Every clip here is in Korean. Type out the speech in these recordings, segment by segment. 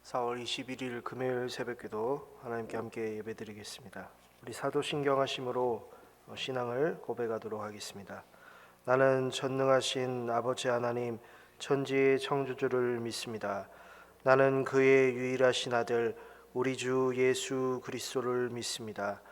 4월 21일 금요일 새벽기도 하나님께 함께 예배드리겠습니다. 우리 사도신경하심으로 신앙을 고백하도록 하겠습니다. 나는 전능하신 아버지 하나님 천지의 창조주를 믿습니다. 나는 그의 유일하신 아들 우리 주 예수 그리스도를 믿습니다.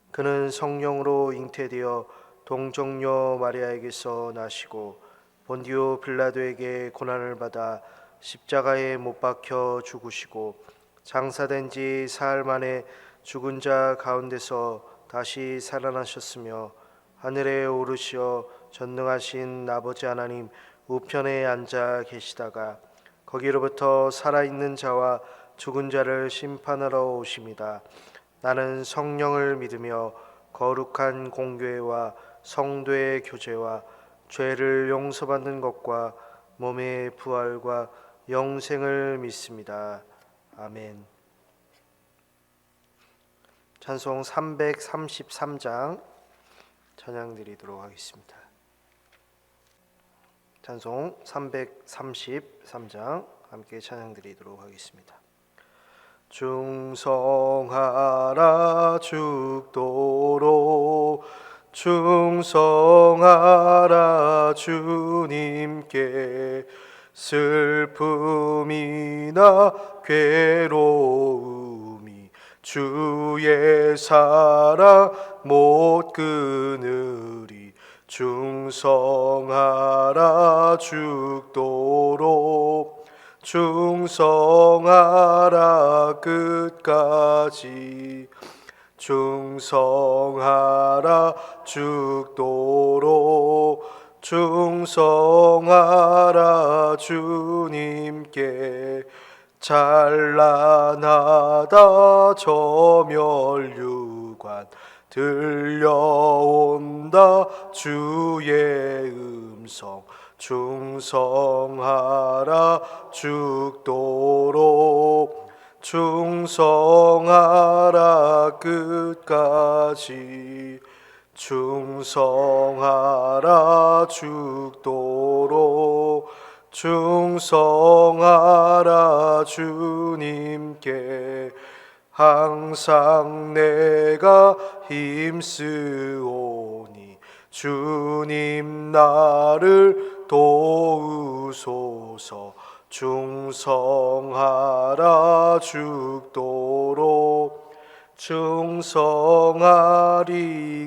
그는 성령으로 잉태되어 동정녀 마리아에게서 나시고 본디오 빌라도에게 고난을 받아 십자가에 못 박혀 죽으시고 장사된 지 사흘 만에 죽은 자 가운데서 다시 살아나셨으며 하늘에 오르시어 전능하신 아버지 하나님 우편에 앉아 계시다가 거기로부터 살아있는 자와 죽은 자를 심판하러 오십니다. 나는 성령을 믿으며 거룩한 공교회와 성도의 교제와 죄를 용서받는 것과 몸의 부활과 영생을 믿습니다. 아멘. 찬송 333장 찬양 드리도록 하겠습니다. 찬송 333장 함께 찬양 드리도록 하겠습니다. 충성하라 죽도록 충성하라 주님께 슬픔이나 괴로움이 주의 사랑 못 끊으리 충성하라 죽도록 충성하라 끝까지 충성하라 죽도록 충성하라 주님께 찬란하다 저 멸류관 들려온다 주의 음성 충성하라 죽도록 충성하라 끝까지 충성하라 죽도록 충성하라 주님께 항상 내가 힘쓰오니 주님 나를 도우소서 충성하라 죽도록 충성하리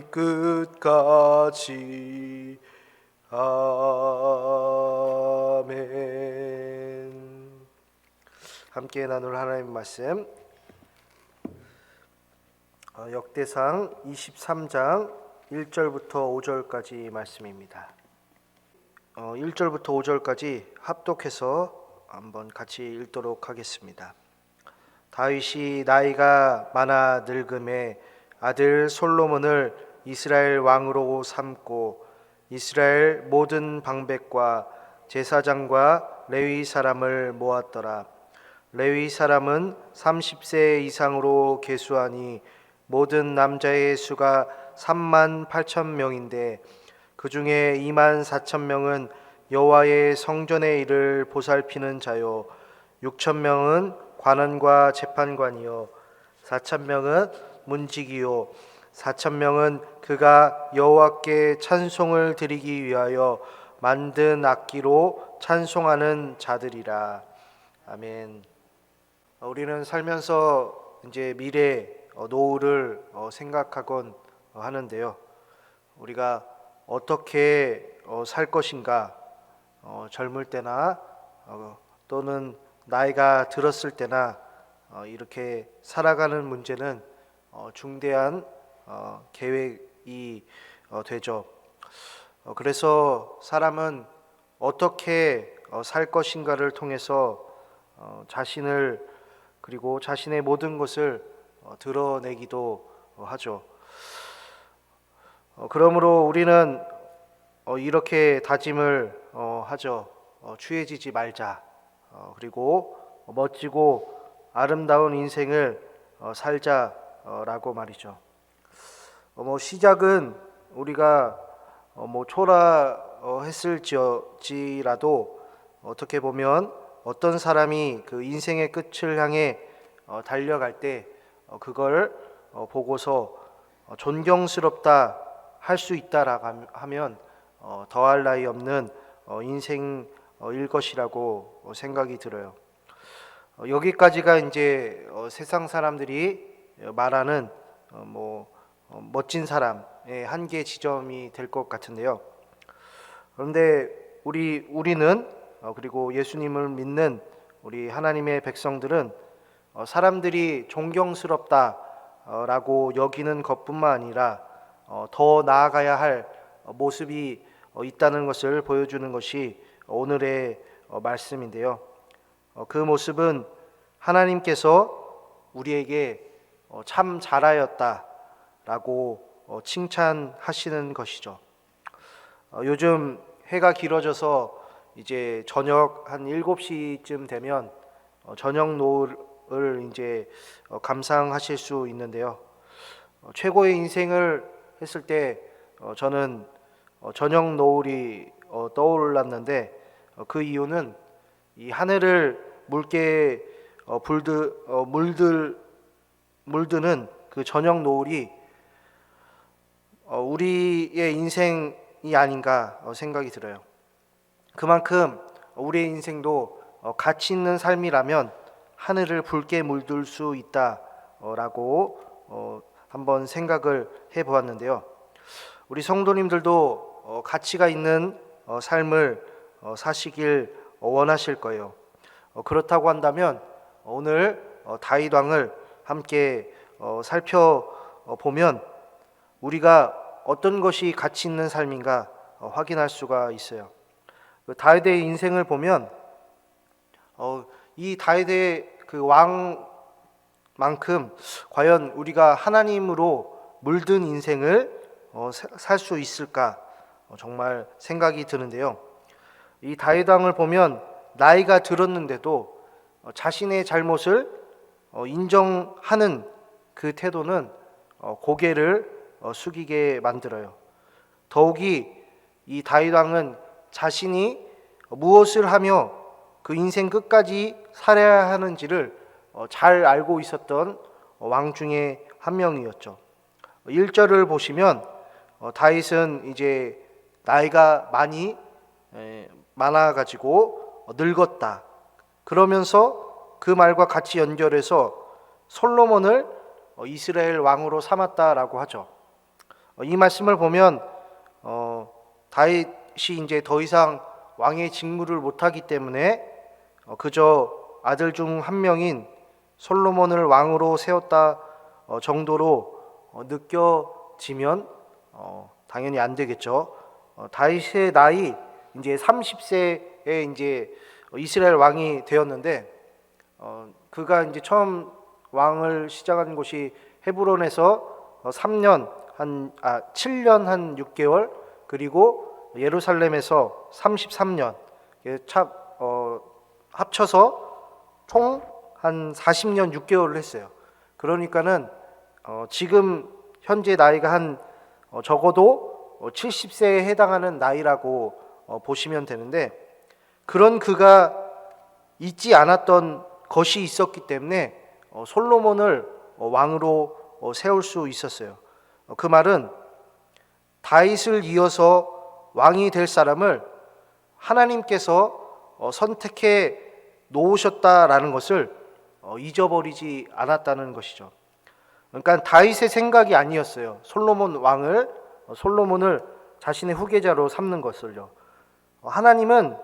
끝까지 아멘. 함께 나눌 하나님 말씀 역대상 23장 1절부터 5절까지 말씀입니다. 1절부터 5절까지 합독해서 한번 같이 읽도록 하겠습니다. 다윗이 나이가 많아 늙음에 아들 솔로몬을 이스라엘 왕으로 삼고 이스라엘 모든 방백과 제사장과 레위 사람을 모았더라. 레위 사람은 30세 이상으로 계수하니 모든 남자의 수가 3만 8천 명인데 그 중에 2만 4천 명은 여호와의 성전의 일을 보살피는 자요 6천 명은 관원과 재판관이요 4천 명은 문지기요 4천 명은 그가 여호와께 찬송을 드리기 위하여 만든 악기로 찬송하는 자들이라. 아멘. 우리는 살면서 이제 미래 노후를 생각하곤 하는데요. 우리가 어떻게 살 것인가, 젊을 때나 또는 나이가 들었을 때나 이렇게 살아가는 문제는 중대한 계획이 되죠. 그래서 사람은 어떻게 살 것인가를 통해서 자신을 그리고 자신의 모든 것을 드러내기도 하죠. 그러므로 우리는 이렇게 다짐을 하죠. 취해지지 말자. 그리고 멋지고 아름다운 인생을 살자라고 말이죠. 시작은 우리가 초라했을지라도 어떻게 보면 어떤 사람이 그 인생의 끝을 향해 달려갈 때 그걸 보고서 존경스럽다 할 수 있다라고 하면 더할 나위 없는 인생일 것이라고 생각이 들어요. 여기까지가 이제 세상 사람들이 말하는 멋진 사람의 한계 지점이 될 것 같은데요. 그런데 우리는 그리고 예수님을 믿는 우리 하나님의 백성들은 사람들이 존경스럽다라고 여기는 것뿐만 아니라 더 나아가야 할 모습이 있다는 것을 보여주는 것이 오늘의 말씀인데요. 그 모습은 하나님께서 우리에게 참 잘하였다라고 칭찬하시는 것이죠. 요즘 해가 길어져서 이제 저녁 한 7시쯤 되면 저녁 노을을 이제 감상하실 수 있는데요. 최고의 인생을 했을 때 저는 저녁 노을이 떠올랐는데 그 이유는 이 하늘을 묽게 물드는 그 저녁 노을이 우리의 인생이 아닌가 생각이 들어요. 그만큼 우리의 인생도 가치 있는 삶이라면 하늘을 붉게 물들 수 있다라고 한번 생각을 해보았는데요. 우리 성도님들도 가치가 있는 삶을 사시길 원하실 거예요. 그렇다고 한다면 오늘 다윗 왕을 함께 살펴보면 우리가 어떤 것이 가치 있는 삶인가 확인할 수가 있어요. 다윗의 인생을 보면 이 다윗의 그 왕만큼 과연 우리가 하나님으로 물든 인생을 살 수 있을까 정말 생각이 드는데요. 이 다윗 왕을 보면 나이가 들었는데도 자신의 잘못을 인정하는 그 태도는 고개를 숙이게 만들어요. 더욱이 이 다윗 왕은 자신이 무엇을 하며 그 인생 끝까지 살아야 하는지를 잘 알고 있었던 왕 중에 한 명이었죠. 1절을 보시면 다윗은 이제 나이가 많아가지고 늙었다. 그러면서 그 말과 같이 연결해서 솔로몬을 이스라엘 왕으로 삼았다라고 하죠. 이 말씀을 보면 다윗이 이제 더 이상 왕의 직무를 못하기 때문에 그저 아들 중 한 명인 솔로몬을 왕으로 세웠다 정도로 느껴지면 당연히 안 되겠죠. 다윗의 나이 이제 30세에 이제 이스라엘 왕이 되었는데 그가 이제 처음 왕을 시작한 곳이 헤브론에서 7년 한 6개월 그리고 예루살렘에서 33년 합쳐서 총 한 40년 6개월을 했어요. 그러니까는 지금 현재 나이가 한 적어도 70세에 해당하는 나이라고 보시면 되는데 그런 그가 잊지 않았던 것이 있었기 때문에 솔로몬을 왕으로 세울 수 있었어요. 그 말은 다윗을 이어서 왕이 될 사람을 하나님께서 선택해 놓으셨다라는 것을 잊어버리지 않았다는 것이죠. 그러니까 다윗의 생각이 아니었어요. 솔로몬을 자신의 후계자로 삼는 것을요. 하나님은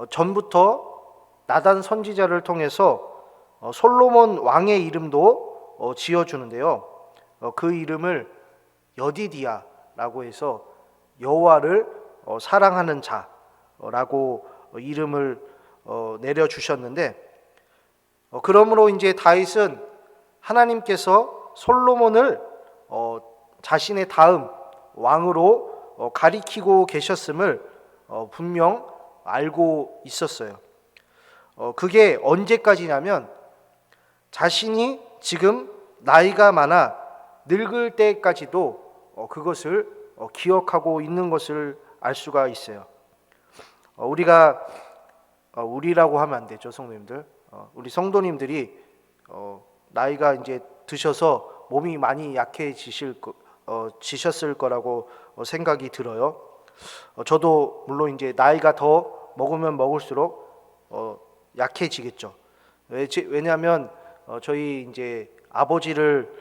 전부터 나단 선지자를 통해서 솔로몬 왕의 이름도 지어주는데요. 그 이름을 여디디야라고 해서 여호와를 사랑하는 자라고 이름을 내려주셨는데 그러므로 이제 다윗은 하나님께서 솔로몬을 자신의 다음 왕으로 가리키고 계셨음을 분명 알고 있었어요. 그게 언제까지냐면 자신이 지금 나이가 많아 늙을 때까지도 그것을 기억하고 있는 것을 알 수가 있어요. 우리가 우리라고 하면 안 되죠, 성도님들. 우리 성도님들이 나이가 이제 드셔서 몸이 많이 지셨을 거라고 생각이 들어요. 저도 물론 이제 나이가 더 먹으면 먹을수록 약해지겠죠. 왜냐하면 저희 이제 아버지를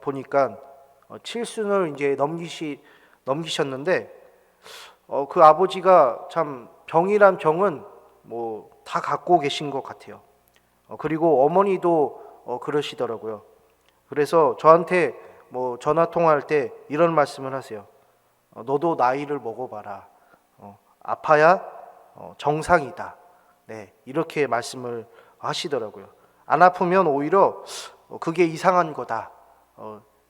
보니까 칠순을 이제 넘기셨는데 그 아버지가 참 병이란 병은 뭐 다 갖고 계신 것 같아요. 그리고 어머니도 그러시더라고요. 그래서 저한테 뭐 전화 통화할 때 이런 말씀을 하세요. 너도 나이를 먹어봐라. 아파야 정상이다. 네, 이렇게 말씀을 하시더라고요. 안 아프면 오히려 그게 이상한 거다.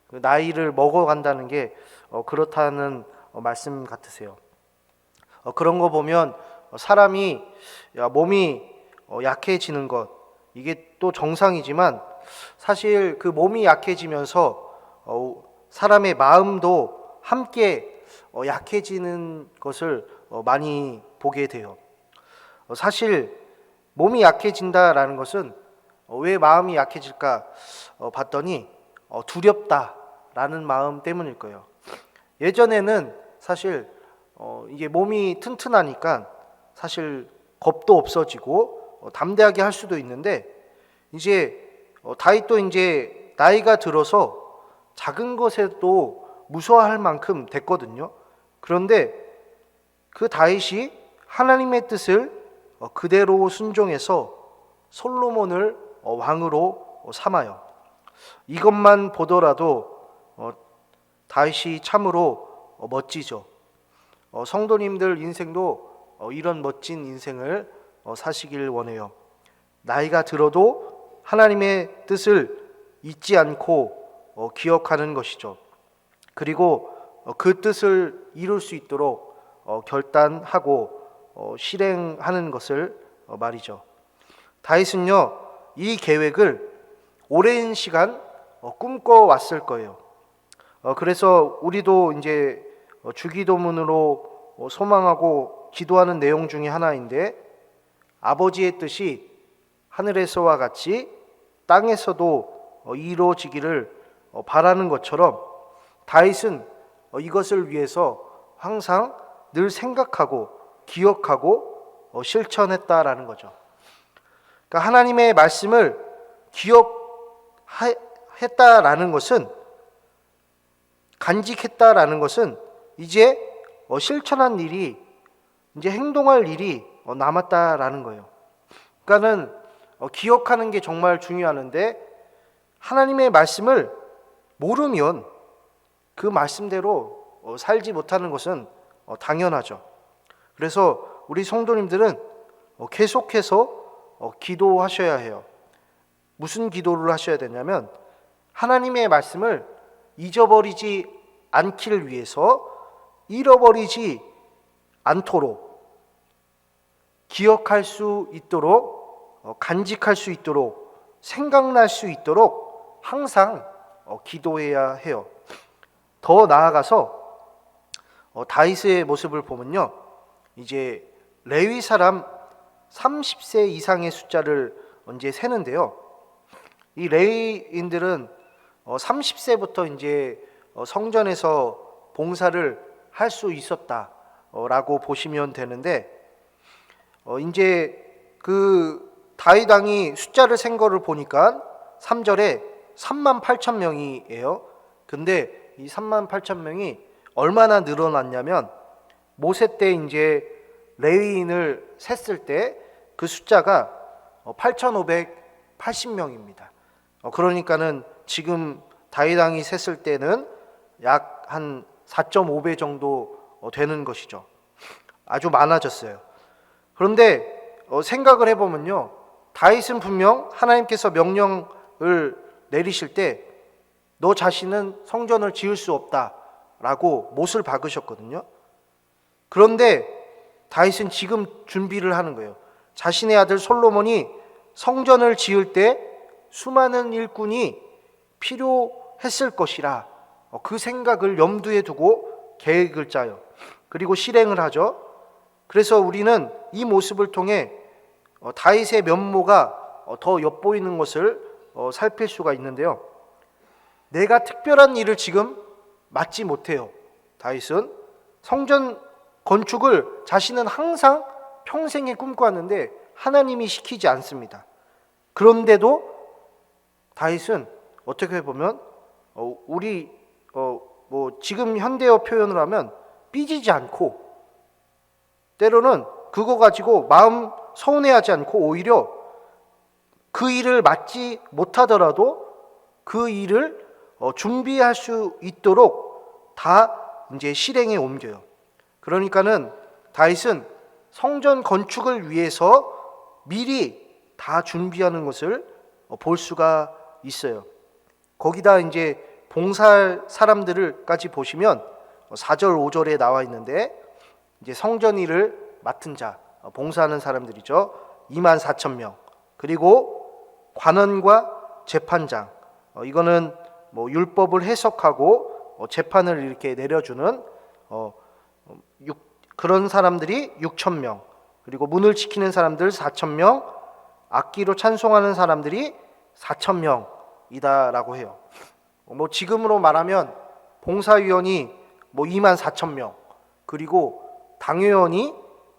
그 나이를 먹어간다는 게 그렇다는 말씀 같으세요. 그런 거 보면 사람이 몸이 약해지는 것, 이게 또 정상이지만 사실 그 몸이 약해지면서 사람의 마음도 함께 약해지는 것을 많이 보게 돼요. 사실 몸이 약해진다라는 것은 왜 마음이 약해질까 봤더니 두렵다라는 마음 때문일 거예요. 예전에는 사실 이게 몸이 튼튼하니까 사실 겁도 없어지고 담대하게 할 수도 있는데 이제 다윗도 이제 나이가 들어서 작은 것에도 무서워할 만큼 됐거든요. 그런데 그 다윗이 하나님의 뜻을 그대로 순종해서 솔로몬을 왕으로 삼아요. 이것만 보더라도 다윗이 참으로 멋지죠. 성도님들 인생도 이런 멋진 인생을 사시길 원해요. 나이가 들어도 하나님의 뜻을 잊지 않고 기억하는 것이죠. 그리고 그 뜻을 이룰 수 있도록 결단하고 실행하는 것을 말이죠. 다윗은요, 이 계획을 오랜 시간 꿈꿔왔을 거예요. 그래서 우리도 이제 주기도문으로 소망하고 기도하는 내용 중에 하나인데, 아버지의 뜻이 하늘에서와 같이 땅에서도 이루어지기를 바라는 것처럼 다윗은 이것을 위해서 항상 늘 생각하고 기억하고 실천했다라는 거죠. 그러니까 하나님의 말씀을 기억했다라는 것은, 간직했다라는 것은 이제 실천한 일이, 이제 행동할 일이 남았다라는 거예요. 그러니까는 기억하는 게 정말 중요하는데, 하나님의 말씀을 모르면 그 말씀대로 살지 못하는 것은 당연하죠. 그래서 우리 성도님들은 계속해서 기도하셔야 해요. 무슨 기도를 하셔야 되냐면, 하나님의 말씀을 잊어버리지 않기를 위해서 잃어버리지 않도록, 기억할 수 있도록, 간직할 수 있도록, 생각날 수 있도록 항상 기도해야 해요. 더 나아가서 다윗의 모습을 보면요, 이제 레위 사람 30세 이상의 숫자를 이제 세는데요, 이 레위인들은 30세부터 이제 성전에서 봉사를 할 수 있었다라고 보시면 되는데, 이제 그 다윗 왕이 숫자를 센 거를 보니까 3절에 38,000명이에요. 근데 이 38,000명이 얼마나 늘어났냐면, 모세 때 이제 레위인을 셌을 때 그 숫자가 8,580명입니다. 그러니까는 지금 다윗 왕이 셌을 때는 약 한 4.5배 정도 되는 것이죠. 아주 많아졌어요. 그런데 생각을 해보면요, 다윗은 분명 하나님께서 명령을 내리실 때 너 자신은 성전을 지을 수 없다라고 못을 박으셨거든요. 그런데 다윗은 지금 준비를 하는 거예요. 자신의 아들 솔로몬이 성전을 지을 때 수많은 일꾼이 필요했을 것이라 그 생각을 염두에 두고 계획을 짜요. 그리고 실행을 하죠. 그래서 우리는 이 모습을 통해 다윗의 면모가 더 엿보이는 것을 살필 수가 있는데요. 내가 특별한 일을 지금 맡지 못해요. 다윗은 성전 건축을 자신은 항상 평생에 꿈꿔왔는데 하나님이 시키지 않습니다. 그런데도 다윗은 어떻게 보면 우리 지금 현대어 표현을 하면 삐지지 않고, 때로는 그거 가지고 마음 서운해하지 않고 오히려 그 일을 맡지 못하더라도 그 일을 준비할 수 있도록 다 이제 실행에 옮겨요. 그러니까는 다윗은 성전 건축을 위해서 미리 다 준비하는 것을 볼 수가 있어요. 거기다 이제 봉사할 사람들을까지 보시면 4절 5절에 나와 있는데, 이제 성전 일을 맡은 자, 봉사하는 사람들이죠. 24,000명. 그리고 관원과 재판장, 이거는 율법을 해석하고 재판을 이렇게 내려주는 그런 사람들이 6,000명. 그리고 문을 지키는 사람들 4,000명, 악기로 찬송하는 사람들이 4,000명이다라고 해요. 지금으로 말하면 봉사위원이 24,000명, 그리고 당회원이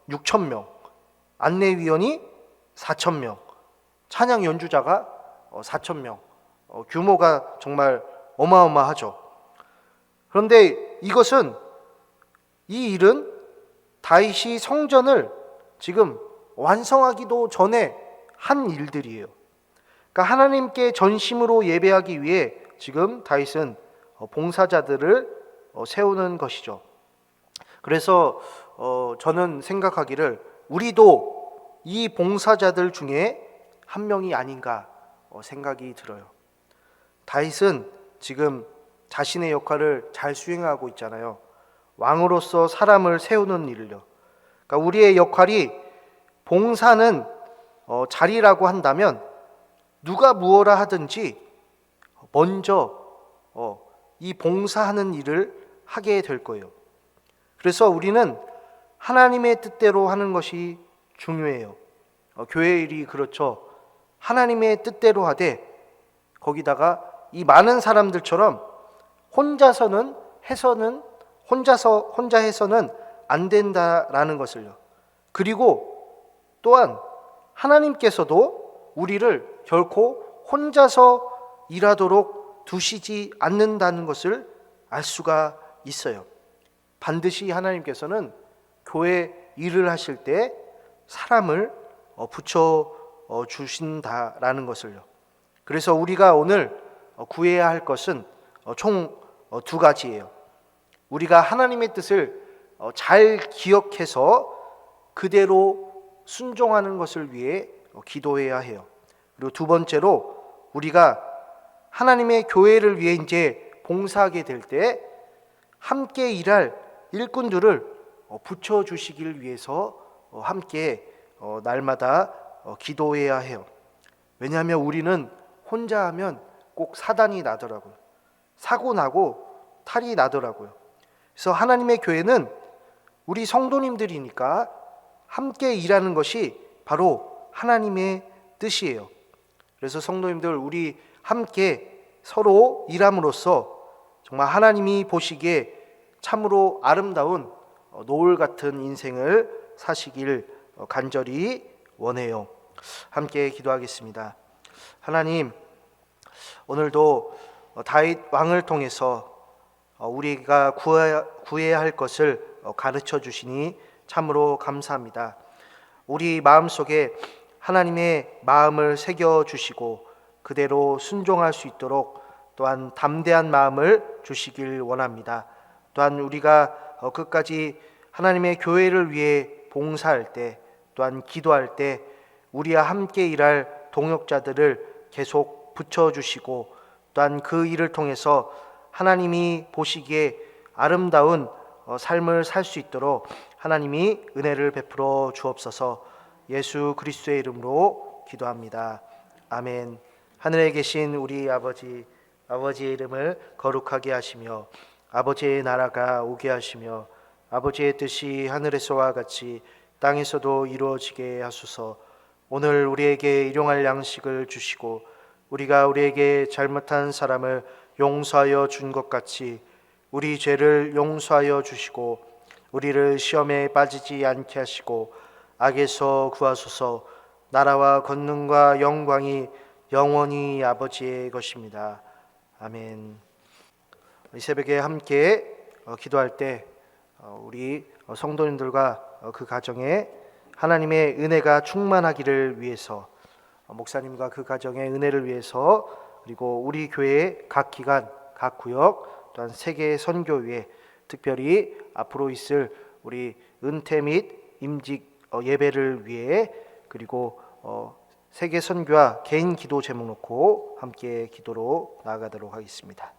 6,000명, 안내위원이 4,000명, 찬양 연주자가 4,000명. 규모가 정말 어마어마하죠. 그런데 이 일은 다윗이 성전을 지금 완성하기도 전에 한 일들이에요. 그러니까 하나님께 전심으로 예배하기 위해 지금 다윗은 봉사자들을 세우는 것이죠. 그래서 저는 생각하기를 우리도 이 봉사자들 중에 한 명이 아닌가 생각이 들어요. 다윗은 지금 자신의 역할을 잘 수행하고 있잖아요. 왕으로서 사람을 세우는 일을요. 그러니까 우리의 역할이 봉사는 자리라고 한다면 누가 무엇라 하든지 먼저 이 봉사하는 일을 하게 될 거예요. 그래서 우리는 하나님의 뜻대로 하는 것이 중요해요. 교회 일이 그렇죠. 하나님의 뜻대로 하되 거기다가 이 많은 사람들처럼 혼자 해서는 안 된다라는 것을요. 그리고 또한 하나님께서도 우리를 결코 혼자서 일하도록 두시지 않는다는 것을 알 수가 있어요. 반드시 하나님께서는 교회 일을 하실 때 사람을 붙여 주신다라는 것을요. 그래서 우리가 오늘 구해야 할 것은 총 두 가지예요. 우리가 하나님의 뜻을 잘 기억해서 그대로 순종하는 것을 위해 기도해야 해요. 그리고 두 번째로 우리가 하나님의 교회를 위해 이제 봉사하게 될 때 함께 일할 일꾼들을 붙여주시길 위해서 함께 날마다 기도해야 해요. 왜냐하면 우리는 혼자 하면 꼭 사단이 나더라고요. 사고 나고 탈이 나더라고요. 그래서 하나님의 교회는 우리 성도님들이니까 함께 일하는 것이 바로 하나님의 뜻이에요. 그래서 성도님들, 우리 함께 서로 일함으로써 정말 하나님이 보시기에 참으로 아름다운 노을 같은 인생을 사시길 간절히 원해요. 함께 기도하겠습니다. 하나님, 오늘도 다윗 왕을 통해서 우리가 구해야 할 것을 가르쳐 주시니 참으로 감사합니다. 우리 마음속에 하나님의 마음을 새겨 주시고 그대로 순종할 수 있도록 또한 담대한 마음을 주시길 원합니다. 또한 우리가 끝까지 하나님의 교회를 위해 봉사할 때, 또한 기도할 때 우리와 함께 일할 동역자들을 계속 붙여주시고, 또한 그 일을 통해서 하나님이 보시기에 아름다운 삶을 살 수 있도록 하나님이 은혜를 베풀어 주옵소서. 예수 그리스도의 이름으로 기도합니다. 아멘. 하늘에 계신 우리 아버지의 이름을 거룩하게 하시며 아버지의 나라가 오게 하시며 아버지의 뜻이 하늘에서와 같이 땅에서도 이루어지게 하소서. 오늘 우리에게 일용할 양식을 주시고 우리가 우리에게 잘못한 사람을 용서하여 준 것 같이 우리 죄를 용서하여 주시고 우리를 시험에 빠지지 않게 하시고 악에서 구하소서. 나라와 권능과 영광이 영원히 아버지의 것입니다. 아멘. 이 새벽에 함께 기도할 때 우리 성도님들과 그 가정에 하나님의 은혜가 충만하기를 위해서, 목사님과 그 가정의 은혜를 위해서, 그리고 우리 교회 각 기관, 각 구역, 또한 세계 선교위에 특별히 앞으로 있을 우리 은퇴 및 임직 예배를 위해, 그리고 세계 선교와 개인 기도 제목 놓고 함께 기도로 나아가도록 하겠습니다.